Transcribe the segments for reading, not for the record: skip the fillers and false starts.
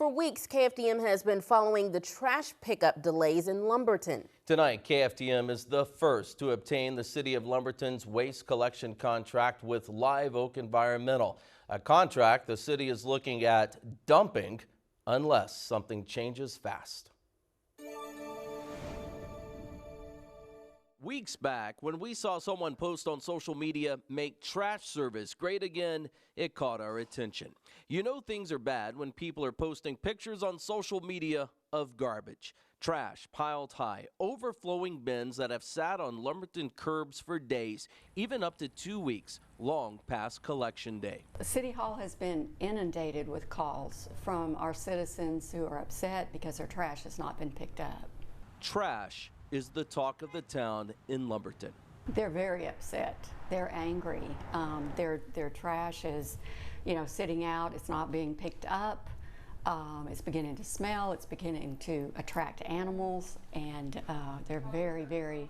For weeks, KFDM has been following the trash pickup delays in Lumberton. Tonight, KFDM is the first to obtain the City of Lumberton's waste collection contract with Live Oak Environmental, a contract the city is looking at dumping unless something changes fast. Weeks back, when we saw someone post on social media, "Make trash service great again," it caught our attention. You know things are bad when people are posting pictures on social media of garbage. Trash piled high, overflowing bins that have sat on Lumberton curbs for days, even up to 2 weeks, long past collection day. City Hall has been inundated with calls from our citizens who are upset because their trash has not been picked up. Trash is the talk of the town in Lumberton. They're very upset. They're angry. Their trash is, sitting out. It's not being picked up. It's beginning to smell. It's beginning to attract animals, and they're very, very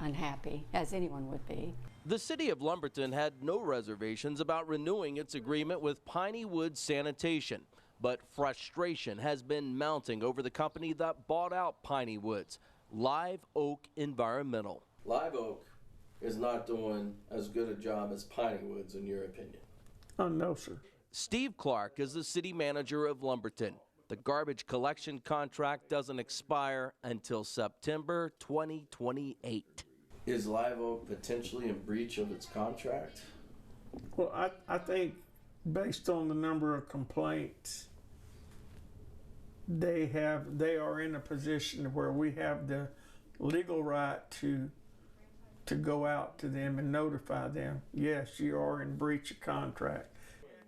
unhappy, as anyone would be. The City of Lumberton had no reservations about renewing its agreement with Piney Woods Sanitation, but frustration has been mounting over the company that bought out Piney Woods, Live Oak Environmental. Live Oak is not doing as good a job as Piney Woods, in your opinion? No, sir. Steve Clark is the city manager of Lumberton. The garbage collection contract doesn't expire until September 2028. Is Live Oak potentially in breach of its contract? Well, I think based on the number of complaints, they are in a position where we have the legal right to go out to them and notify them, yes, you are in breach of contract.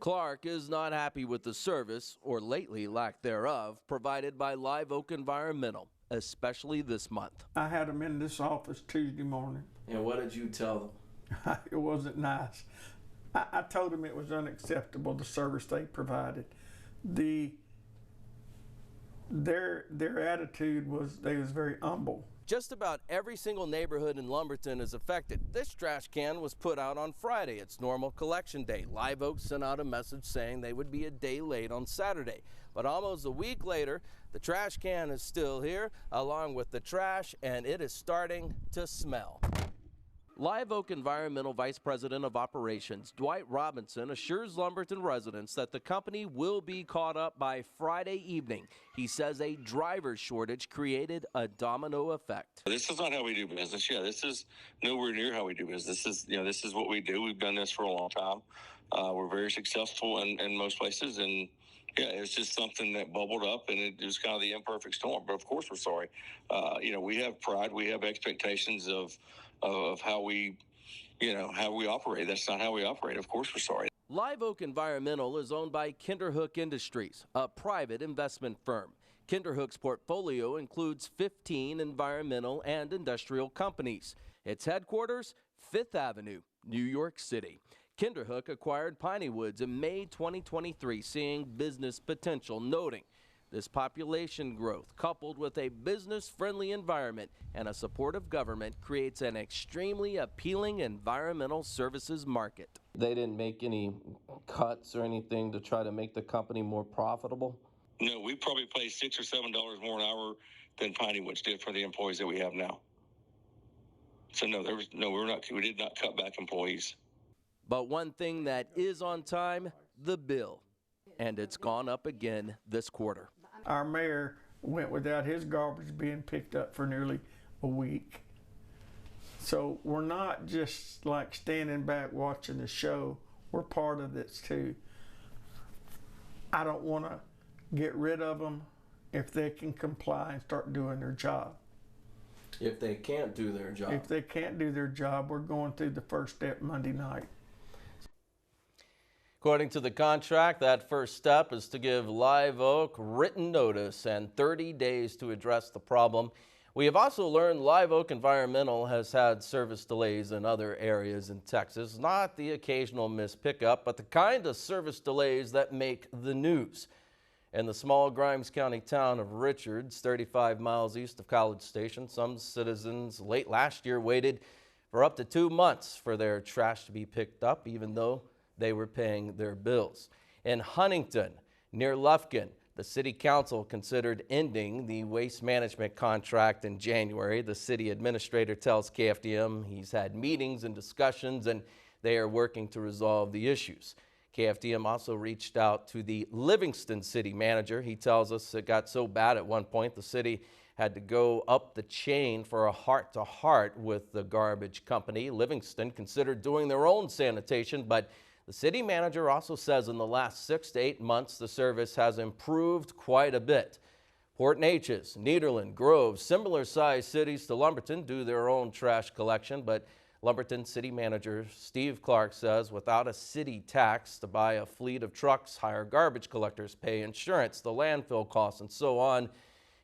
Clark is not happy with the service, or lately lack thereof, provided by Live Oak Environmental, especially this month. I had them in this office Tuesday morning. And what did you tell them? It wasn't nice. I told them it was unacceptable, the service they provided. Their attitude was they was very humble. Just about every single neighborhood in Lumberton is affected. This trash can was put out on Friday. It's normal collection day. Live Oak sent out a message saying they would be a day late on Saturday. But almost a week later, the trash can is still here, along with the trash, and it is starting to smell. Live Oak Environmental Vice President of Operations Dwight Robinson assures Lumberton residents that the company will be caught up by Friday evening. He says a driver shortage created a domino effect. This is not how we do business. Yeah, this is nowhere near how we do business. This is what we do. We've done this for a long time. We're very successful in most places, and yeah, it's just something that bubbled up, and it was kind of the imperfect storm. But of course, we're sorry. We have pride. We have expectations of how we operate. That's not how we operate. Of course, we're sorry. Live Oak Environmental is owned by Kinderhook Industries, a private investment firm. Kinderhook's portfolio includes 15 environmental and industrial companies. Its headquarters, 5th Avenue, New York City. Kinderhook acquired Piney Woods in May 2023, seeing business potential, noting this population growth, coupled with a business-friendly environment and a supportive government, creates an extremely appealing environmental services market. They didn't make any cuts or anything to try to make the company more profitable? No, we probably pay $6 or $7 more an hour than Piney Woods did for the employees that we have now. So no, we did not cut back employees. But one thing that is on time, the bill, and it's gone up again this quarter. Our mayor went without his garbage being picked up for nearly a week. So we're not just like standing back watching the show. We're part of this too. I don't want to get rid of them if they can comply and start doing their job. If they can't do their job. If they can't do their job, we're going through the first step Monday night. According to the contract, that first step is to give Live Oak written notice and 30 days to address the problem. We have also learned Live Oak Environmental has had service delays in other areas in Texas, not the occasional missed pickup, but the kind of service delays that make the news. In the small Grimes County town of Richards, 35 miles east of College Station, some citizens late last year waited for up to 2 months for their trash to be picked up, even though they were paying their bills. In Huntington, near Lufkin, The city council considered ending the waste management contract in January. The city administrator tells KFDM he's had meetings and discussions and they are working to resolve the issues. KFDM also reached out to the Livingston city manager. He tells us it got so bad at one point the city had to go up the chain for a heart-to-heart with the garbage company. Livingston considered doing their own sanitation, but the city manager also says in the last 6 to 8 months, the service has improved quite a bit. Port Neches, Nederland, Grove, similar-sized cities to Lumberton do their own trash collection, but Lumberton City Manager Steve Clark says without a city tax to buy a fleet of trucks, hire garbage collectors, pay insurance, the landfill costs, and so on,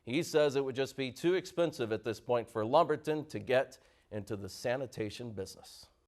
he says it would just be too expensive at this point for Lumberton to get into the sanitation business.